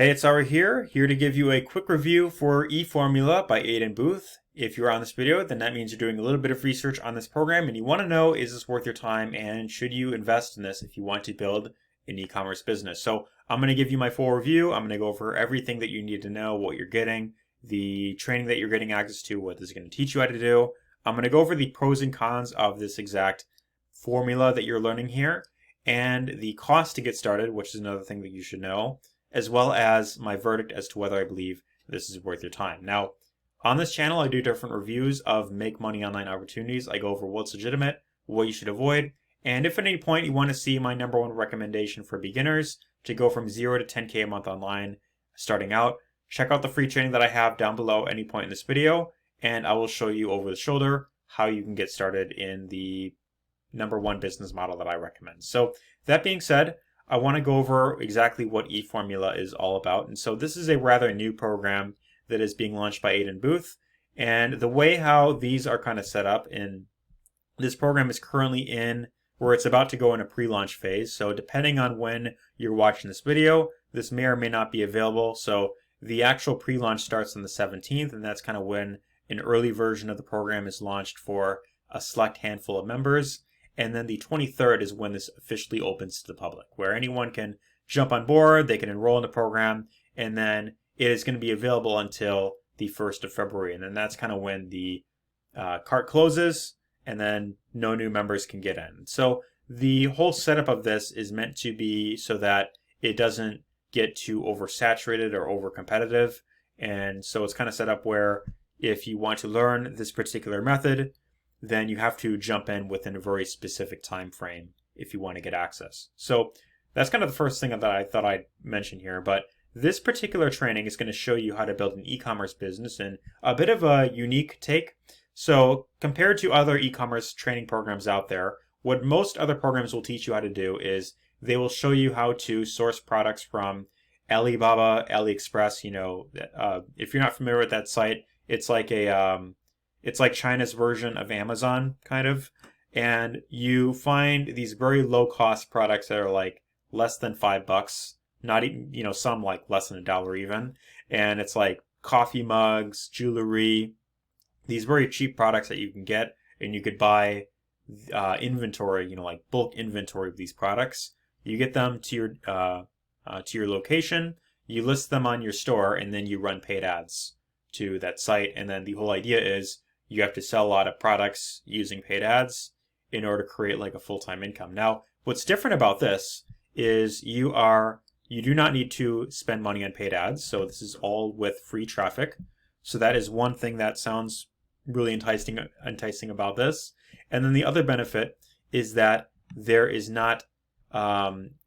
Hey, it's Ari here to give you a quick review for eFormula by Aiden Booth. If you're on this video, then that means you're doing a little bit of research on this program and you want to know, is this worth your time and should you invest in this if you want to build an e-commerce business? So I'm going to give you my full review. I'm going to go over everything that you need to know, what you're getting, the training that you're getting access to, what this is going to teach you how to do. I'm going to go over the pros and cons of this exact formula that you're learning here and the cost to get started, which is another thing that you should know, as well as my verdict as to whether I believe this is worth your time. Now, on this channel, I do different reviews of make money online opportunities. I go over what's legitimate, what you should avoid, and if at any point you want to see my number one recommendation for beginners to go from 0 to 10K a month online starting out, check out the free training that I have down below at any point in this video, and I will show you over the shoulder how you can get started in the number one business model that I recommend. So that being said, I want to go over exactly what eFormula is all about. And so this is a rather new program that is being launched by Aiden Booth. And the way how these are kind of set up in this program is currently in where it's about to go in a pre-launch phase. So depending on when you're watching this video, this may or may not be available. So the actual pre-launch starts on the 17th, and that's kind of when an early version of the program is launched for a select handful of members. And then the 23rd is when this officially opens to the public, where anyone can jump on board, they can enroll in the program, and then it is going to be available until the 1st of February. And then that's kind of when the cart closes, and then no new members can get in. So the whole setup of this is meant to be so that it doesn't get too oversaturated or over competitive. And so it's kind of set up where if you want to learn this particular method, then you have to jump in within a very specific time frame if you want to get access. So that's kind of the first thing that I thought I'd mention here. But this particular training is going to show you how to build an e-commerce business in a bit of a unique take. So compared to other e-commerce training programs out there, what most other programs will teach you how to do is they will show you how to source products from Alibaba, AliExpress. If you're not familiar with that site, it's like it's like China's version of Amazon, kind of. And you find these very low cost products that are like less than $5, not even, some like less than $1 even. And it's like coffee mugs, jewelry, these very cheap products that you can get, and you could buy inventory, like bulk inventory of these products. You get them to your location, you list them on your store, and then you run paid ads to that site. And then the whole idea is you have to sell a lot of products using paid ads in order to create like a full-time income. Now, what's different about this is you do not need to spend money on paid ads. So this is all with free traffic. So that is one thing that sounds really enticing about this. And then the other benefit is that there is not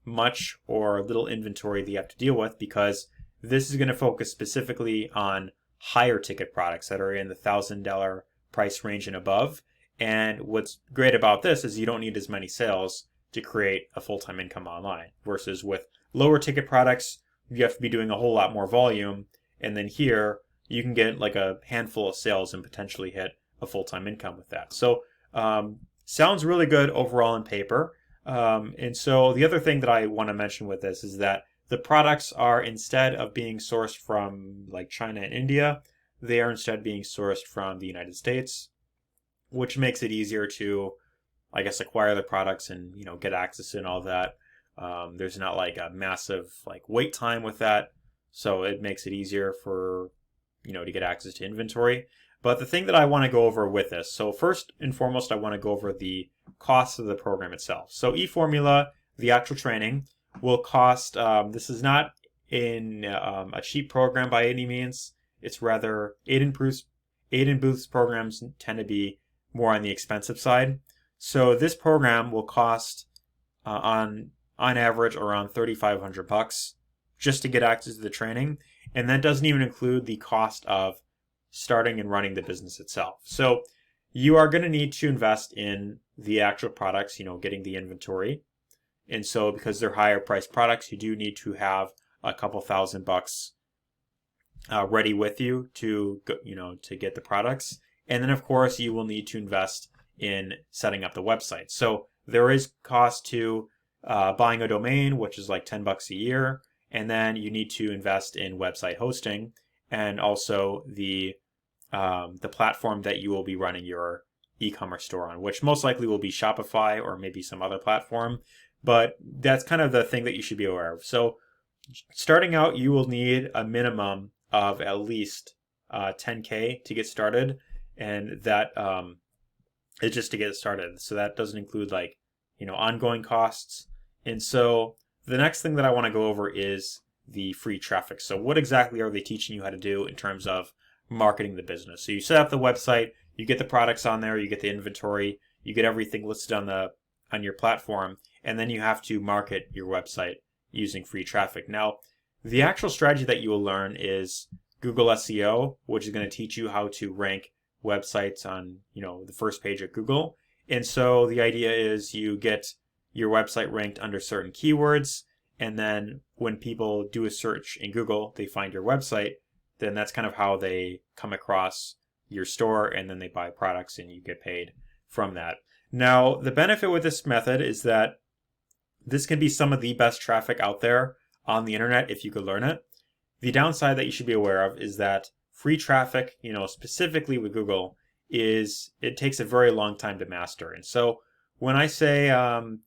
much or little inventory that you have to deal with, because this is going to focus specifically on higher ticket products that are in the $1,000 price range and above. And what's great about this is you don't need as many sales to create a full-time income online, versus with lower ticket products, you have to be doing a whole lot more volume. And then here you can get like a handful of sales and potentially hit a full-time income with that. So sounds really good overall in paper. And so the other thing that I want to mention with this is that the products are, instead of being sourced from like China and India, they are instead being sourced from the United States, which makes it easier to, I guess, acquire the products and, get access and all that. There's not like a massive like wait time with that. So it makes it easier for, to get access to inventory. But the thing that I want to go over with this, so first and foremost, I want to go over the cost of the program itself. So eFormula, the actual training, will cost, this is not in a cheap program by any means. It's rather, Aiden Booth's programs tend to be more on the expensive side. So this program will cost on average around $3,500 just to get access to the training. And that doesn't even include the cost of starting and running the business itself. So you are going to need to invest in the actual products, getting the inventory. And so because they're higher priced products, you do need to have a couple $1,000 ready with you to get the products. And then of course you will need to invest in setting up the website. So there is cost to buying a domain, which is like $10 a year, and then you need to invest in website hosting and also the platform that you will be running your e-commerce store on, which most likely will be Shopify or maybe some other platform. But that's kind of the thing that you should be aware of. So starting out, you will need a minimum of at least 10K to get started, and that is just to get started. So that doesn't include like, ongoing costs. And so the next thing that I want to go over is the free traffic. So what exactly are they teaching you how to do in terms of marketing the business? So you set up the website, you get the products on there, you get the inventory, you get everything listed on your platform, and then you have to market your website using free traffic. Now, the actual strategy that you will learn is Google SEO, which is going to teach you how to rank websites on, the first page of Google. And so the idea is you get your website ranked under certain keywords, and then when people do a search in Google, they find your website, then that's kind of how they come across your store, and then they buy products and you get paid from that. Now, the benefit with this method is that this can be some of the best traffic out there on the internet if you could learn it. The downside that you should be aware of is that free traffic, specifically with Google, it takes a very long time to master. And so when I say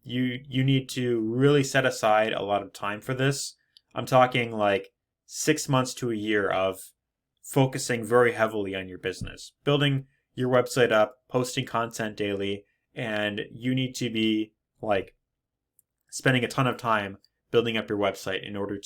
you need to really set aside a lot of time for this, I'm talking like 6 months to a year of focusing very heavily on your business, building your website up, posting content daily, and you need to be like spending a ton of time building up your website in order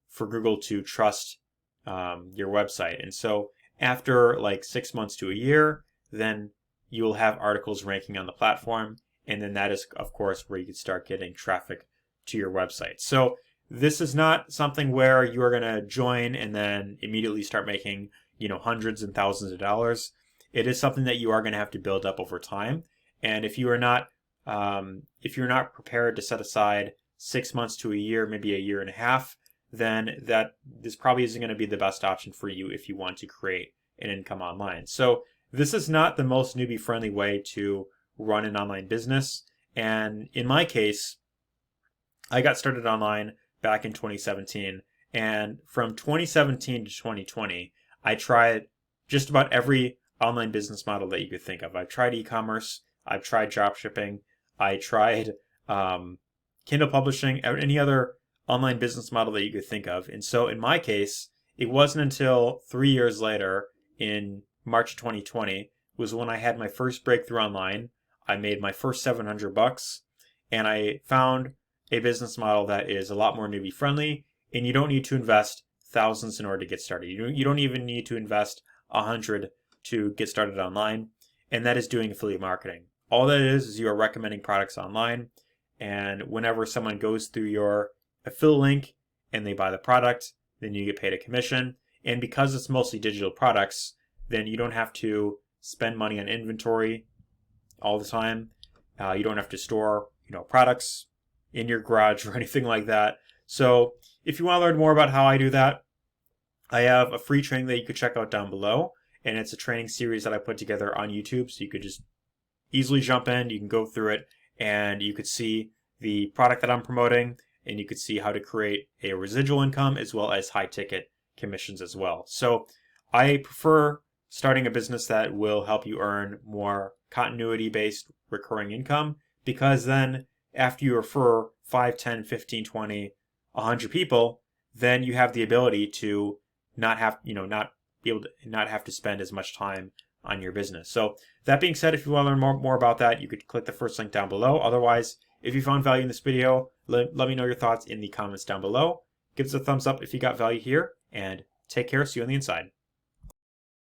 for Google to trust your website. And so after like 6 months to a year, then you will have articles ranking on the platform. And then that is, of course, where you can start getting traffic to your website. So this is not something where you are going to join and then immediately start making, hundreds and thousands of dollars. It is something that you are going to have to build up over time. And if you're not prepared to set aside 6 months to a year, maybe a year and a half, then this probably isn't going to be the best option for you if you want to create an income online. So this is not the most newbie-friendly way to run an online business. And in my case, I got started online back in 2017. And from 2017 to 2020, I tried just about every online business model that you could think of. I've tried e-commerce, I've tried dropshipping, I tried Kindle publishing, any other online business model that you could think of. And so in my case, it wasn't until 3 years later, in March 2020, was when I had my first breakthrough online. I made my first $700, and I found a business model that is a lot more newbie friendly, and you don't need to invest thousands in order to get started. You don't even need to invest 100 to get started online, and that is doing affiliate marketing. All that is you are recommending products online, and whenever someone goes through your affiliate link and they buy the product, then you get paid a commission. And because it's mostly digital products, then you don't have to spend money on inventory all the time. You don't have to store, products in your garage or anything like that. So if you want to learn more about how I do that, I have a free training that you could check out down below. And it's a training series that I put together on YouTube. So you could just easily jump in, you can go through it, and you could see the product that I'm promoting, and you could see how to create a residual income as well as high ticket commissions as well. So I prefer starting a business that will help you earn more continuity based recurring income, because then after you refer 5, 10, 15, 20, 100 people, then you have the ability to not have to spend as much time on your business. So that being said, if you want to learn more about that, you could click the first link down below. Otherwise, if you found value in this video, let me know your thoughts in the comments down below. Give us a thumbs up if you got value here, and take care. See you on the inside.